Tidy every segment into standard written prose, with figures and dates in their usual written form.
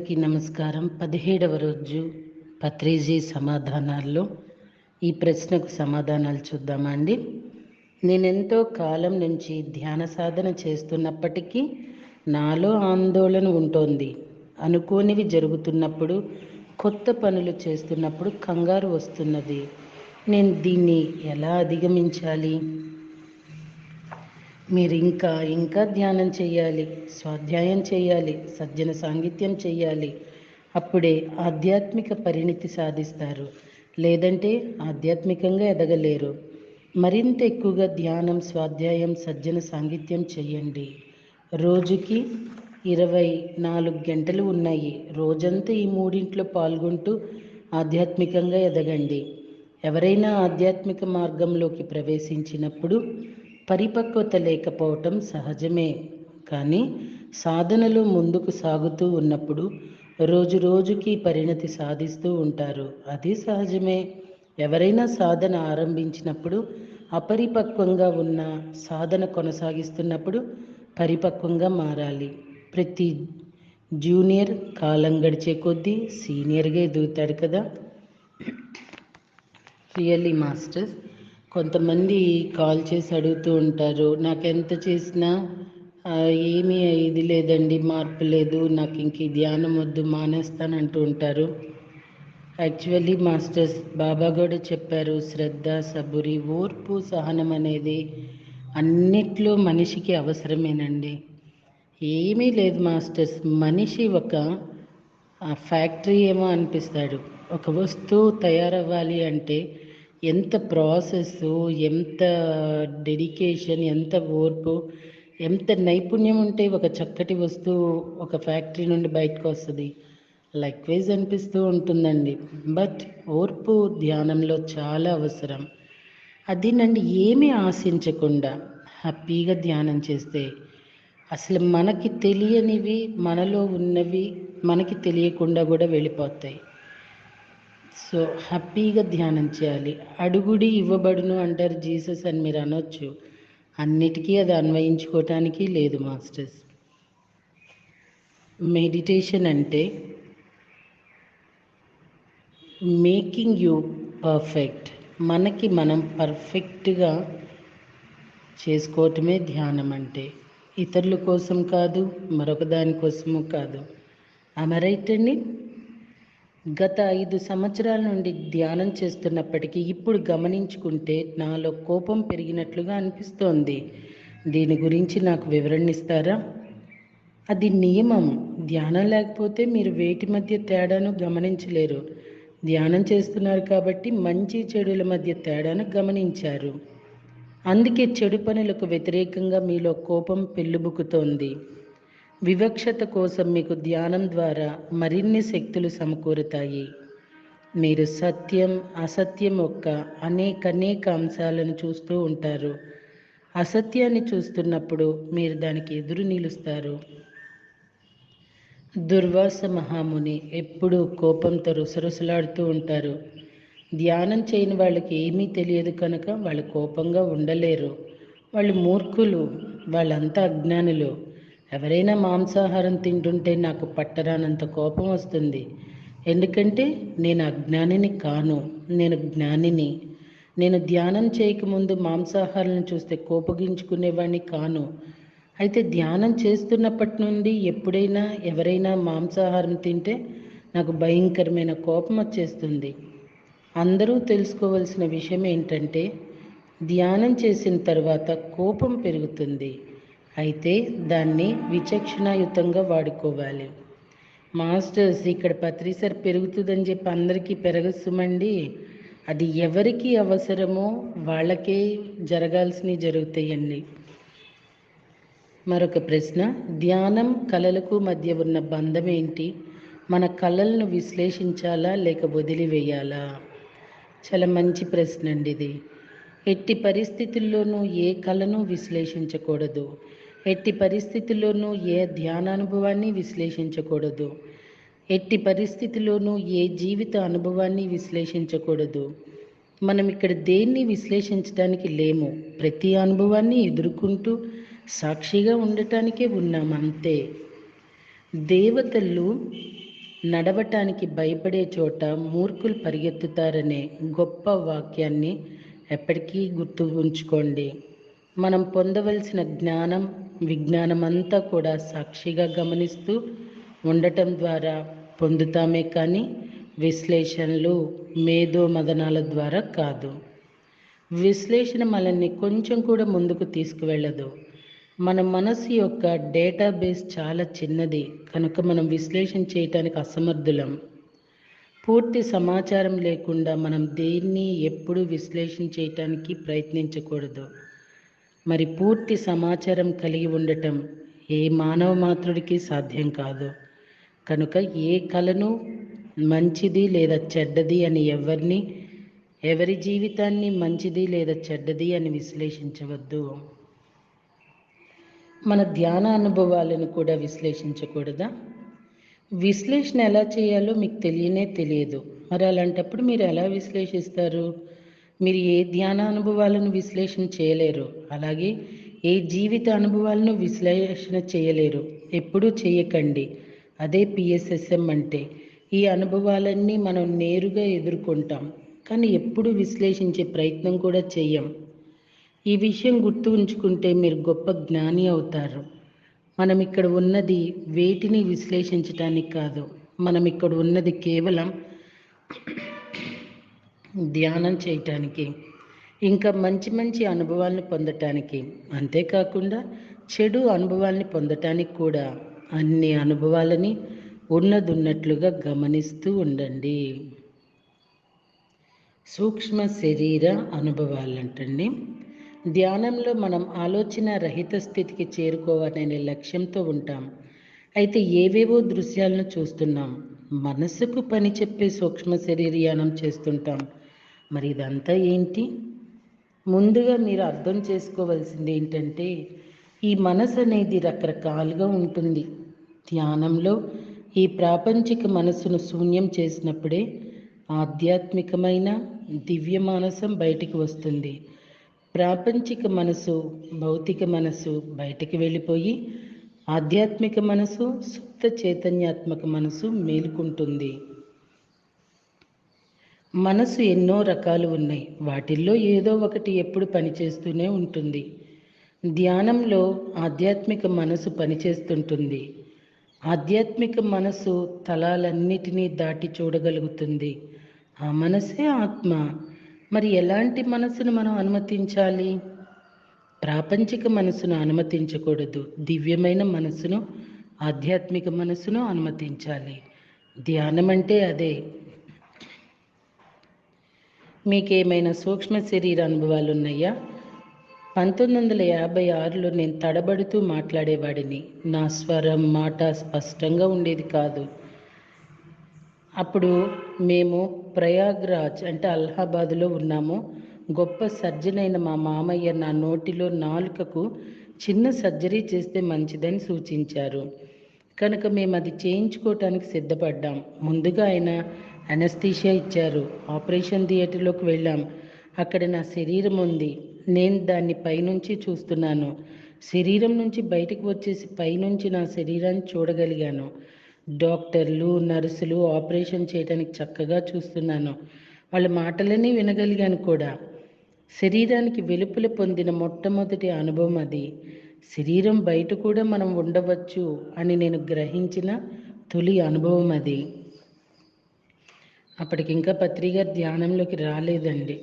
అందరికీ నమస్కారం. 17వ రోజు పత్రిజీ సమాధానాల్లో ఈ ప్రశ్నకు సమాధానాలు చూద్దామా అండి. నేనెంతో కాలం నుంచి ధ్యాన సాధన చేస్తున్నప్పటికీ నాలో ఆందోళన ఉంటుంది. అనుకోనివి జరుగుతున్నప్పుడు, కొత్త పనులు చేస్తున్నప్పుడు కంగారు వస్తున్నది. నేను దీన్ని ఎలా అధిగమించాలి? మీరు ఇంకా ధ్యానం చేయాలి, స్వాధ్యాయం చేయాలి, సజ్జన సాంగిత్యం చేయాలి. అప్పుడే ఆధ్యాత్మిక పరిణితి సాధిస్తారు. లేదంటే ఆధ్యాత్మికంగా ఎదగలేరు. మరింత ఎక్కువగా ధ్యానం, స్వాధ్యాయం, సజ్జన సాంగిత్యం చేయండి. రోజుకి 24 గంటలు ఉన్నాయి. రోజంతా ఈ మూడింట్లో పాల్గొంటూ ఆధ్యాత్మికంగా ఎదగండి. ఎవరైనా ఆధ్యాత్మిక మార్గంలోకి ప్రవేశించినప్పుడు పరిపక్వత లేకపోవటం సహజమే. కానీ సాధనలో ముందుకు సాగుతూ ఉన్నప్పుడు రోజు రోజుకి పరిణతి సాధిస్తూ ఉంటారు. అది సహజమే. ఎవరైనా సాధన ఆరంభించినప్పుడు అపరిపక్వంగా ఉన్న సాధన కొనసాగిస్తున్నప్పుడు పరిపక్వంగా మారాలి. ప్రతి జూనియర్ కాలం గడిచే కొద్దీ సీనియర్గా ఎదుగుతాడు కదా. రియల్లీ మాస్టర్స్, కొంతమంది కాల్ చేసి అడుగుతూ ఉంటారు, నాకెంత చేసినా ఏమీ ఇది లేదండి, మార్పు లేదు, నాకు ఇంక ఈ ధ్యానం వద్దు, మానేస్తానంటూ ఉంటారు. యాక్చువల్లీ మాస్టర్స్, బాబా కూడా చెప్పారు, శ్రద్ధ, సబురి, ఓర్పు, సహనం అనేది అన్నిట్లో మనిషికి అవసరమేనండి. ఏమీ లేదు మాస్టర్స్, మనిషి ఒక ఫ్యాక్టరీ ఏమో అనిపిస్తాడు. ఒక వస్తువు తయారవ్వాలి అంటే ఎంత ప్రాసెస్, ఎంత డెడికేషన్, ఎంత ఓర్పు, ఎంత నైపుణ్యం ఉంటే ఒక చక్కటి వస్తువు ఒక ఫ్యాక్టరీ నుండి బయటకు వస్తుంది. లైక్వైజ్ అనిపిస్తూ ఉంటుందండి. బట్ ఓర్పు ధ్యానంలో చాలా అవసరం. అదేనండి, ఏమీ ఆశించకుండా హ్యాపీగా ధ్యానం చేస్తే అసలు మనకి తెలియనివి, మనలో ఉన్నవి మనకి తెలియకుండా కూడా వెళ్ళిపోతాయి. సో హ్యాపీగా ధ్యానం చేయాలి. అడుగుడి ఇవ్వబడును అంటారు జీసస్ అని మీరు అనొచ్చు. అన్నిటికీ అది అన్వయించుకోవటానికి లేదు మాస్టర్స్. మెడిటేషన్ అంటే మేకింగ్ యూ పర్ఫెక్ట్. మనకి మనం పర్ఫెక్ట్గా చేసుకోవటమే ధ్యానం అంటే. ఇతరుల కోసం కాదు, మరొక దానికోసము కాదు. రైట్ అండి. గత 5 సంవత్సరాల నుండి ధ్యానం చేస్తున్నప్పటికీ ఇప్పుడు గమనించుకుంటే నాలో కోపం పెరిగినట్లుగా అనిపిస్తోంది. దీని గురించి నాకు వివరణ ఇస్తారా? అది నియమం. ధ్యానం లేకపోతే మీరు వేటి మధ్య తేడాను గమనించలేరు. ధ్యానం చేస్తున్నారు కాబట్టి మంచి చెడుల మధ్య తేడాను గమనించారు. అందుకే చెడు పనులకు వ్యతిరేకంగా మీలో కోపం పెళ్ళుబుకుతోంది. వివక్షత కోసం మీకు ధ్యానం ద్వారా మరిన్ని శక్తులు సమకూరుతాయి. మీరు సత్యం, అసత్యం యొక్క అనేక అంశాలను చూస్తూ ఉంటారు. అసత్యాన్ని చూస్తున్నప్పుడు మీరు దానికి ఎదురు నిలుస్తారు. దుర్వాస మహాముని ఎప్పుడూ కోపంతో రుసరుసలాడుతూ ఉంటారు. ధ్యానం చేయని వాళ్ళకి ఏమీ తెలియదు కనుక వాళ్ళు కోపంగా ఉండలేరు. వాళ్ళు మూర్ఖులు, వాళ్ళంతా అజ్ఞానులు. ఎవరైనా మాంసాహారం తింటుంటే నాకు పట్టరానంత కోపం వస్తుంది. ఎందుకంటే నేను అజ్ఞానిని కాను, నేను జ్ఞానిని. నేను ధ్యానం చేయకముందు మాంసాహారాలను చూస్తే కోపగించుకునేవాడిని కాను. అయితే ధ్యానం చేస్తున్నప్పటి నుండి ఎప్పుడైనా ఎవరైనా మాంసాహారం తింటే నాకు భయంకరమైన కోపం వచ్చేస్తుంది. అందరూ తెలుసుకోవాల్సిన విషయం ఏంటంటే ధ్యానం చేసిన తర్వాత కోపం పెరుగుతుంది. అయితే దాన్ని విచక్షణాయుతంగా వాడుకోవాలి. మాస్టర్స్, ఇక్కడ పత్రిసర్ పెరుగుతుందని చెప్పి అందరికీ పెరగసుమండి. అది ఎవరికి అవసరమో వాళ్ళకే జరగాల్సినవి జరుగుతాయండి. మరొక ప్రశ్న, ధ్యానం కళలకు మధ్య ఉన్న బంధం ఏంటి? మన కళలను విశ్లేషించాలా లేక వదిలివేయాలా? చాలా మంచి ప్రశ్న అండి ఇది. ఎట్టి పరిస్థితుల్లోనూ ఏ కళను విశ్లేషించకూడదు. ఎట్టి పరిస్థితుల్లోనూ ఏ ధ్యానానుభవాన్ని విశ్లేషించకూడదు. ఎట్టి పరిస్థితుల్లోనూ ఏ జీవిత అనుభవాన్ని విశ్లేషించకూడదు. మనం ఇక్కడ దేన్ని విశ్లేషించడానికి లేము. ప్రతి అనుభవాన్ని ఎదుర్కొంటూ సాక్షిగా ఉండటానికే ఉన్నాం అంతే. దేవతలు నడవటానికి భయపడే చోట మూర్ఖులు పరిగెత్తుతారనే గొప్ప వాక్యాన్ని ఎప్పటికీ గుర్తు ఉంచుకోండి. మనం పొందవలసిన జ్ఞానం, విజ్ఞానం అంతా కూడా సాక్షిగా గమనిస్తూ ఉండటం ద్వారా పొందుతామే కానీ విశ్లేషణలు, మేధో మదనాల ద్వారా కాదు. విశ్లేషణ మనల్ని కొంచెం కూడా ముందుకు తీసుకువెళ్ళదు. మన మనసు యొక్క డేటాబేస్ చాలా చిన్నది కనుక మనం విశ్లేషణ చేయటానికి అసమర్థులం. పూర్తి సమాచారం లేకుండా మనం దేన్ని ఎప్పుడు విశ్లేషణ చేయటానికి ప్రయత్నించకూడదు. మరి పూర్తి సమాచారం కలిగి ఉండటం ఏ మానవ మాతృడికి సాధ్యం కాదు. కనుక ఏ కళను మంచిది లేదా చెడ్డది అని ఎవరి జీవితాన్ని మంచిది లేదా చెడ్డది అని విశ్లేషించవద్దు. మన ధ్యాన అనుభవాలను కూడా విశ్లేషించకూడదా? విశ్లేషణ ఎలా చేయాలో మీకు తెలియదు. మరి అలాంటప్పుడు మీరు ఎలా విశ్లేషిస్తారు? మీరు ఏ ధ్యాన అనుభవాలను విశ్లేషణ చేయలేరు, అలాగే ఏ జీవిత అనుభవాలను విశ్లేషణ చేయలేరు. ఎప్పుడూ చేయకండి. అదే పిఎస్ఎస్ఎం అంటే. ఈ అనుభవాలన్నీ మనం నేరుగా ఎదుర్కొంటాం, కానీ ఎప్పుడు విశ్లేషించే ప్రయత్నం కూడా చెయ్యం. ఈ విషయం గుర్తు ఉంచుకుంటే మీరు గొప్ప జ్ఞాని అవుతారు. మనం ఇక్కడ ఉన్నది వేటిని విశ్లేషించటానికి కాదు. మనం ఇక్కడ ఉన్నది కేవలం ధ్యానం చేయటానికి, ఇంకా మంచి అనుభవాలను పొందటానికి. అంతేకాకుండా చెడు అనుభవాల్ని పొందటానికి కూడా. అన్ని అనుభవాలని ఉన్నట్లుగా గమనిస్తూ ఉండండి. సూక్ష్మ శరీర అనుభవాలంటండి. ధ్యానంలో మనం ఆలోచన రహిత స్థితికి చేరుకోవాలనే లక్ష్యంతో ఉంటాం. అయితే ఏవేవో దృశ్యాలను చూస్తున్నాం. మనసుకు పని చెప్పే సూక్ష్మ శరీరయానం చేస్తుంటాం. మరి ఇదంతా ఏంటి? ముందుగా మీరు అర్థం చేసుకోవాల్సింది ఏంటంటే, ఈ మనసు అనేది రకరకాలుగా ఉంటుంది. ధ్యానంలో ఈ ప్రాపంచిక మనసును శూన్యం చేసినప్పుడే ఆధ్యాత్మికమైన దివ్య మానసం బయటికి వస్తుంది. ప్రాపంచిక మనసు, భౌతిక మనసు బయటికి వెళ్ళిపోయి ఆధ్యాత్మిక మనసు, సుప్త చైతన్యాత్మక మనసు మేలుకుంటుంది. మనసు ఎన్నో రకాలు ఉన్నాయి. వాటిల్లో ఏదో ఒకటి ఎప్పుడు పనిచేస్తూనే ఉంటుంది. ధ్యానంలో ఆధ్యాత్మిక మనసు పనిచేస్తుంటుంది. ఆధ్యాత్మిక మనసు తలాలన్నిటినీ దాటి చూడగలుగుతుంది. ఆ మనసే ఆత్మ. మరి ఎలాంటి మనసును మనం అనుమతించాలి? ప్రాపంచిక మనసును అనుమతించకూడదు. దివ్యమైన మనసును, ఆధ్యాత్మిక మనసును అనుమతించాలి. ధ్యానం అంటే అదే. మీకేమైనా సూక్ష్మ శరీర అనుభవాలు ఉన్నాయా? 1956లో నేను తడబడుతూ మాట్లాడేవాడిని. నా స్వరం, మాట స్పష్టంగా ఉండేది కాదు. అప్పుడు మేము ప్రయాగ్రాజ్ అంటే అలహాబాద్లో ఉన్నాము. గొప్ప సర్జన్ అయిన మా మామయ్య నా నోటిలో నాలుకకు చిన్న సర్జరీ చేస్తే మంచిదని సూచించారు. కనుక మేము అది చేయించుకోవటానికి సిద్ధపడ్డాం. ముందుగా ఆయన అనస్థీషియా ఇచ్చారు. ఆపరేషన్ థియేటర్లోకి వెళ్ళాం. అక్కడ నా శరీరం ఉంది. నేను దాన్ని పైనుంచి చూస్తున్నాను. శరీరం నుంచి బయటకు వచ్చేసి పైనుంచి నా శరీరాన్ని చూడగలిగాను. డాక్టర్లు, నర్సులు ఆపరేషన్ చేయడానికి చక్కగా చూస్తున్నాను. వాళ్ళ మాటలన్నీ వినగలిగాను కూడా. శరీరానికి వెలుపల పొందిన మొట్టమొదటి అనుభవం అది. శరీరం బయట కూడా మనం ఉండవచ్చు అని నేను గ్రహించిన తొలి అనుభవం అది. అప్పటికింకా పత్రిక ధ్యానంలోకి రాలేదండి.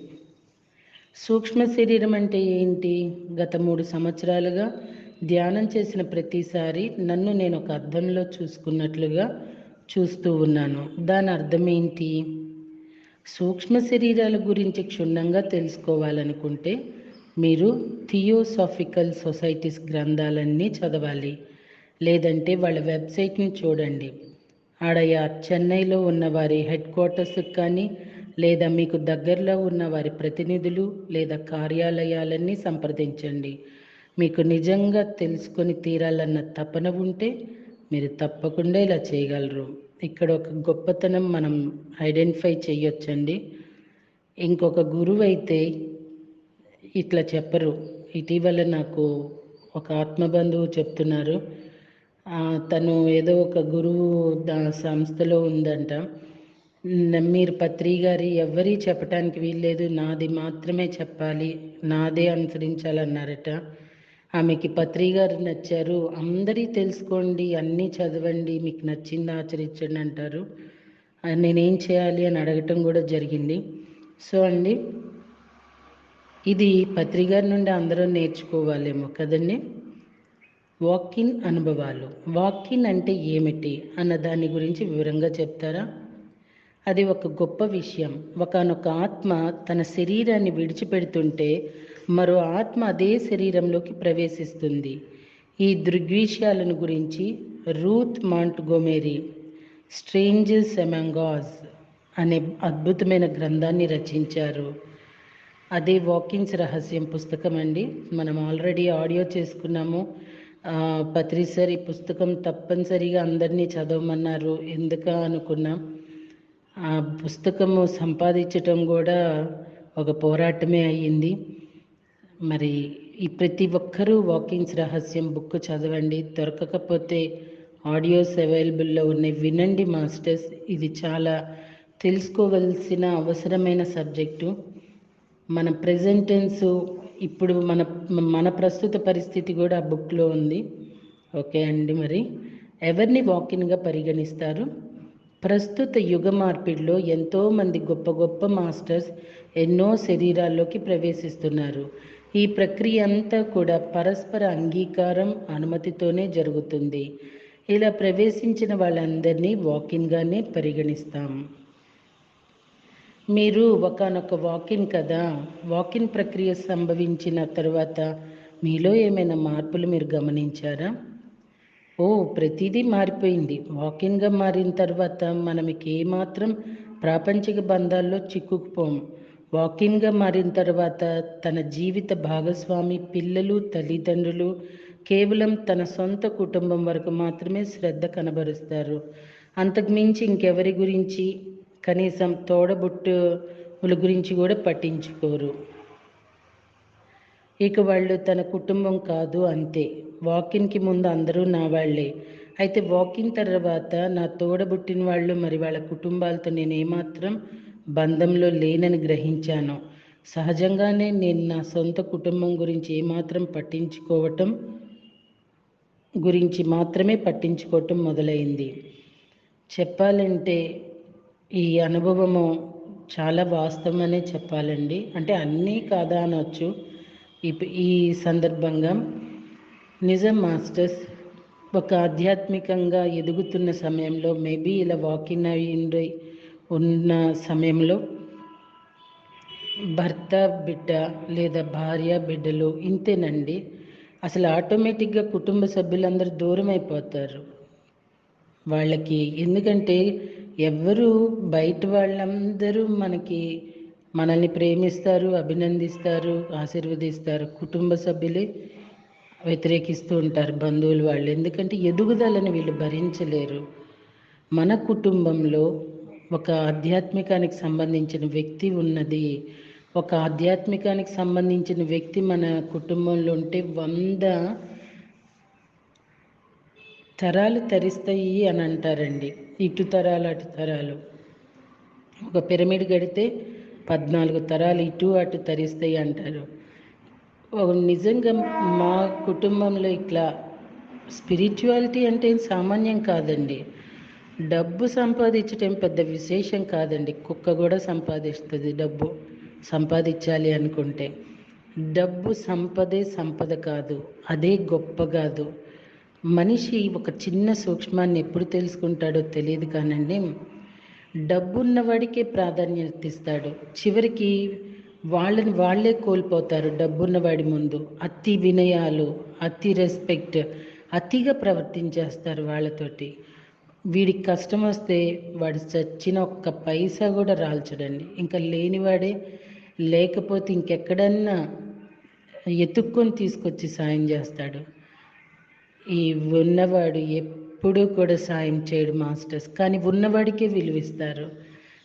సూక్ష్మ శరీరం అంటే ఏంటి? గత 3 సంవత్సరాలుగా ధ్యానం చేసిన ప్రతిసారి నన్ను నేను ఒక అద్దంలో చూసుకున్నట్లుగా చూస్తూ ఉన్నాను. దాని అర్థం ఏంటి? సూక్ష్మ శరీరాల గురించి క్షుణ్ణంగా తెలుసుకోవాలనుకుంటే మీరు థియోసాఫికల్ సొసైటీస్ గ్రంథాలన్నీ చదవాలి. లేదంటే వాళ్ళ వెబ్సైట్ని చూడండి. ఆడయా చెన్నైలో ఉన్న వారి హెడ్ క్వార్టర్స్కి కానీ, లేదా మీకు దగ్గరలో ఉన్న వారి ప్రతినిధులు లేదా కార్యాలయాలన్నీ సంప్రదించండి. మీకు నిజంగా తెలుసుకొని తీరాలన్న తపన ఉంటే మీరు తప్పకుండా ఇలా చేయగలరు. ఇక్కడ ఒక గొప్పతనం మనం ఐడెంటిఫై చేయొచ్చండి. ఇంకొక గురువు అయితే ఇట్లా చెప్పరు. ఇటీవల నాకు ఒక ఆత్మబంధువు చెప్తున్నారు, తను ఏదో ఒక గురువు సంస్థలో ఉందంట. మీరు పత్రి గారి ఎవరి చెప్పటానికి వీల్లేదు, నాది మాత్రమే చెప్పాలి, నాదే అనుసరించాలన్నారట. ఆమెకి పత్రి గారు నచ్చారు. అందరి తెలుసుకోండి, అన్నీ చదవండి, మీకు నచ్చింది ఆచరించండి అంటారు. నేనేం చేయాలి అని అడగటం కూడా జరిగింది. సో అండి, ఇది పత్రి గారి నుండి అందరూ నేర్చుకోవాలేమో కదండి. వాకిన్ అనుభవాలు. వాకిన్ అంటే ఏమిటి అన్న దాని గురించి వివరంగా చెప్తారా? అది ఒక గొప్ప విషయం. ఒకానొక ఆత్మ తన శరీరాన్ని విడిచిపెడుతుంటే మరో ఆత్మ అదే శరీరంలోకి ప్రవేశిస్తుంది. ఈ దృగ్విషయాలను గురించి రూత్ మాంట్గోమెరీ స్ట్రేంజర్స్ అమంగ్ us అనే అద్భుతమైన గ్రంథాన్ని రచించారు. అదే వాకిన్స్ రహస్యం పుస్తకం అండి. మనం ఆల్రెడీ ఆడియో చేసుకున్నాము. పత్రి సార్ ఈ పుస్తకం తప్పనిసరిగా అందరినీ చదవమన్నారు. ఎందుకా అనుకున్నాం. ఆ పుస్తకము సంపాదించటం కూడా ఒక పోరాటమే అయ్యింది. మరి ఈ ప్రతి ఒక్కరూ వాకిన్స్ రహస్యం బుక్ చదవండి. దొరకకపోతే ఆడియోస్ అవైలబుల్లో ఉన్నాయి, వినండి మాస్టర్స్. ఇది చాలా తెలుసుకోవలసిన అవసరమైన సబ్జెక్టు. మన ప్రెజెంటెన్స్ ఇప్పుడు మన ప్రస్తుత పరిస్థితి కూడా ఆ బుక్లో ఉంది. ఓకే అండి. మరి ఎవరిని వాకిన్గా పరిగణిస్తారు? ప్రస్తుత యుగ మార్పిడిలో ఎంతోమంది గొప్ప గొప్ప మాస్టర్స్ ఎన్నో శరీరాల్లోకి ప్రవేశిస్తున్నారు. ఈ ప్రక్రియ అంతా కూడా పరస్పర అంగీకారం, అనుమతితోనే జరుగుతుంది. ఇలా ప్రవేశించిన వాళ్ళందరినీ వాకిన్గానే పరిగణిస్తాం. మీరు ఒకానొక వాకిన్ కదా. వాకిన్ ప్రక్రియ సంభవించిన తర్వాత మీలో ఏమైనా మార్పులు మీరు గమనించారా? ప్రతిదీ మారిపోయింది. వాకిన్గా మారిన తర్వాత మనకి ఏమాత్రం ప్రాపంచిక బంధాల్లో చిక్కుకుపోం. వాకిన్గా మారిన తర్వాత తన జీవిత భాగస్వామి, పిల్లలు, తల్లిదండ్రులు కేవలం తన సొంత కుటుంబం వరకు మాత్రమే శ్రద్ధ కనబరుస్తారు. అంతకుమించి ఇంకెవరి గురించి, కనీసం తోడబుట్టువుల గురించి కూడా పట్టించుకోరు. ఇక వాళ్ళు తన కుటుంబం కాదు, అంతే. వాకిన్కి ముందు అందరూ నా వాళ్ళే. అయితే వాకిన్ తర్వాత నా తోడబుట్టిన వాళ్ళు మరి వాళ్ళ కుటుంబాలతో నేను ఏమాత్రం బంధంలో లేనని గ్రహించాను. సహజంగానే నేను నా సొంత కుటుంబం గురించి ఏమాత్రం మాత్రమే పట్టించుకోవటం మొదలైంది. చెప్పాలంటే ఈ అనుభవము చాలా వాస్తవమనే చెప్పాలండి. అంటే అన్నీ కాదా అనొచ్చు. ఈ సందర్భంగా నిజం మాస్టర్స్. ఒక ఆధ్యాత్మికంగా ఎదుగుతున్న సమయంలో మేబీ ఇలా వాకిన్ అయ్యి ఉన్న సమయంలో భర్త బిడ్డ లేదా భార్య బిడ్డలు ఇంతేనండి. అసలు ఆటోమేటిక్గా కుటుంబ సభ్యులందరూ దూరం అయిపోతారు వాళ్ళకి. ఎందుకంటే ఎవరు బయట వాళ్ళందరూ మనల్ని ప్రేమిస్తారు, అభినందిస్తారు, ఆశీర్వదిస్తారు. కుటుంబ సభ్యులే వ్యతిరేకిస్తూ ఉంటారు, బంధువులు వాళ్ళు. ఎందుకంటే ఎదుగుదలని వీళ్ళు భరించలేరు. మన కుటుంబంలో ఒక ఆధ్యాత్మికానికి సంబంధించిన వ్యక్తి ఉన్నది. ఒక ఆధ్యాత్మికానికి సంబంధించిన వ్యక్తి మన కుటుంబంలో ఉంటే 100 తరాలు తరిస్తాయి అని అంటారండి. ఇటు తరాలు అటు తరాలు. ఒక పిరమిడ్ కడితే 14 తరాలు ఇటు అటు తరిస్తాయి అంటారు. నిజంగా మా కుటుంబంలో ఇట్లా స్పిరిచువాలిటీ అంటే సామాన్యం కాదండి. డబ్బు సంపాదించటం పెద్ద విశేషం కాదండి. కుక్క కూడా సంపాదిస్తుంది డబ్బు సంపాదించాలి అనుకుంటే. డబ్బు సంపద కాదు, అదే గొప్ప కాదు. మనిషి ఒక చిన్న సూక్ష్మాన్ని ఎప్పుడు తెలుసుకుంటాడో తెలియదు కానండి, డబ్బున్నవాడికే ప్రాధాన్యత ఇస్తాడు. చివరికి వాళ్ళే కోల్పోతారు డబ్బున్నవాడి ముందు. అతి వినయాలు, అతి రెస్పెక్ట్, అతిగా ప్రవర్తించేస్తారు వాళ్ళతోటి. వీడికి కష్టం వస్తే వాడు చచ్చిన ఒక్క పైసా కూడా రాల్చడండి. ఇంకా లేనివాడే లేకపోతే ఇంకెక్కడన్నా ఎత్తుక్కొని తీసుకొచ్చి సాయం చేస్తాడు. ఈ ఉన్నవాడు ఎప్పుడూ కూడా సాయం చేయడు మాస్టర్స్. కానీ ఉన్నవాడికే విలువిస్తారు.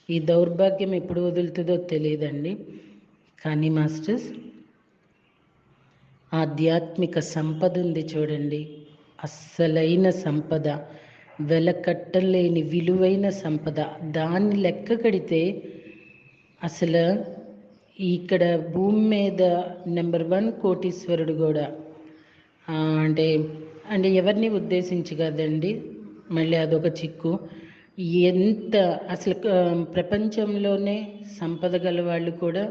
ఈ దౌర్భాగ్యం ఎప్పుడు వదులుతుందో తెలియదండి. కానీ మాస్టర్స్, ఆధ్యాత్మిక సంపద ఉంది చూడండి, అస్సలైన సంపద, వెలకట్టలేని విలువైన సంపద. దాన్ని లెక్క కడితే అసలు ఇక్కడ భూమి మీద నెంబర్ 1 కోటీశ్వరుడు కూడా అంటే అంటే ఎవరిని ఉద్దేశించి కదండి, మళ్ళీ అదొక చిక్కు. ఎంత అసలు ప్రపంచంలోనే సంపద గల వాళ్ళు కూడా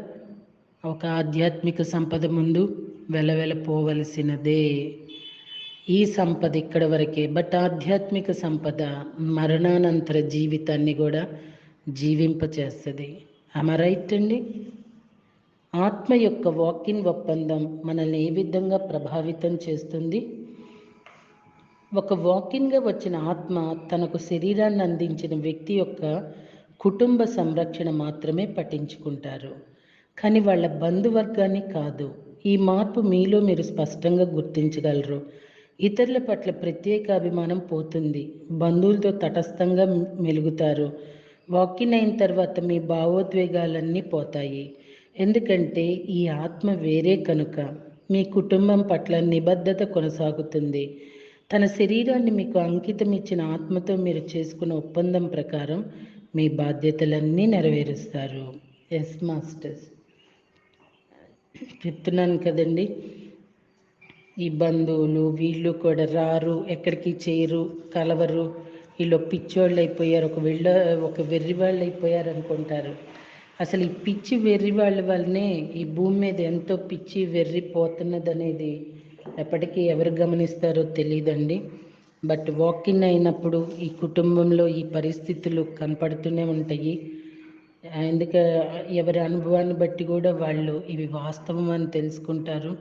ఒక ఆధ్యాత్మిక సంపద ముందు వెలవెలపోవలసినదే. ఈ సంపద ఇక్కడ వరకే. బట్ ఆధ్యాత్మిక సంపద మరణానంతర జీవితాన్ని కూడా జీవింపచేస్తుంది. రైట్ అండి? ఆత్మ యొక్క వాకిన్ ఒప్పందం మనల్ని ఏ విధంగా ప్రభావితం చేస్తుంది? ఒక వాకిన్గా వచ్చిన ఆత్మ తనకు శరీరాన్ని అందించిన వ్యక్తి యొక్క కుటుంబ సంరక్షణ మాత్రమే పట్టించుకుంటారు, కానీ వాళ్ళ బంధువర్గాన్ని కాదు. ఈ మార్పు మీలో మీరు స్పష్టంగా గుర్తించగలరు. ఇతరుల పట్ల ప్రత్యేక అభిమానం పోతుంది, బంధువులతో తటస్థంగా మెలుగుతారు. వాకిన్ అయిన తర్వాత మీ భావోద్వేగాలన్నీ పోతాయి, ఎందుకంటే ఈ ఆత్మ వేరే కనుక. మీ కుటుంబం పట్ల నిబద్ధత కొనసాగుతుంది. తన శరీరాన్ని మీకు అంకితం ఇచ్చిన ఆత్మతో మీరు చేసుకున్న ఒప్పందం ప్రకారం మీ బాధ్యతలన్నీ నెరవేరుస్తారు. ఎస్ మాస్టర్స్, చెప్తున్నాను కదండి, ఈ బంధువులు వీళ్ళు కూడా రారు, ఎక్కడికి చేయరు, కలవరు, వీళ్ళు పిచ్చోళ్ళు అయిపోయారు, ఒక వెర్రి వాళ్ళు అయిపోయారు అనుకుంటారు. అసలు ఈ పిచ్చి వెర్రి వాళ్ళ వల్లనే ఈ భూమి మీద ఎంతో పిచ్చి వెర్రి పోతున్నది అనేది ఎప్పటికీ ఎవరు గమనిస్తారో తెలియదండి. బట్ వాకిన్ అయినప్పుడు ఈ కుటుంబంలో ఈ పరిస్థితులు కనపడుతూనే ఉంటాయి. ఎవరి అనుభవాన్ని బట్టి కూడా వాళ్ళు ఇవి వాస్తవం అని తెలుసుకుంటారు.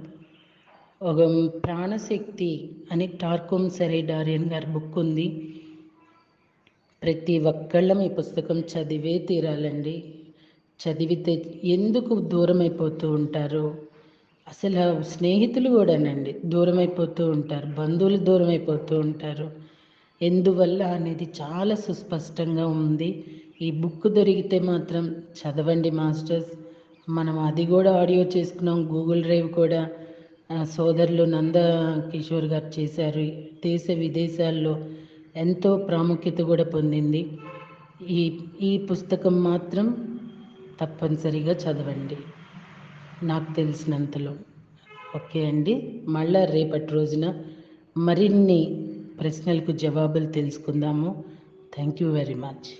ఒక ప్రాణశక్తి అని టార్కోమ్ సెరైడారియన్ గారి బుక్ ఉంది. ప్రతి ఒక్కళ్ళం ఈ పుస్తకం చదివే తీరాలండి. చదివితే ఎందుకు దూరం అయిపోతూ ఉంటారు, అసలు స్నేహితులు కూడానండి దూరం అయిపోతూ ఉంటారు, బంధువులు దూరం అయిపోతూ ఉంటారు, ఎందువల్ల అనేది చాలా సుస్పష్టంగా ఉంది. ఈ బుక్ దొరికితే మాత్రం చదవండి మాస్టర్స్. మనం అది కూడా ఆడియో చేసుకున్నాం, గూగుల్ డ్రైవ్ కూడా సోదరులు నంద కిషోర్ గారు చేశారు. దేశ విదేశాల్లో ఎంతో ప్రాముఖ్యత కూడా పొందింది. ఈ పుస్తకం మాత్రం తప్పనిసరిగా చదవండి నాకు తెలిసినంతలో. ఓకే అండి, మళ్ళా రేపటి రోజున మరిన్ని ప్రశ్నలకు జవాబులు తెలుసుకుందాము. Thank you very much.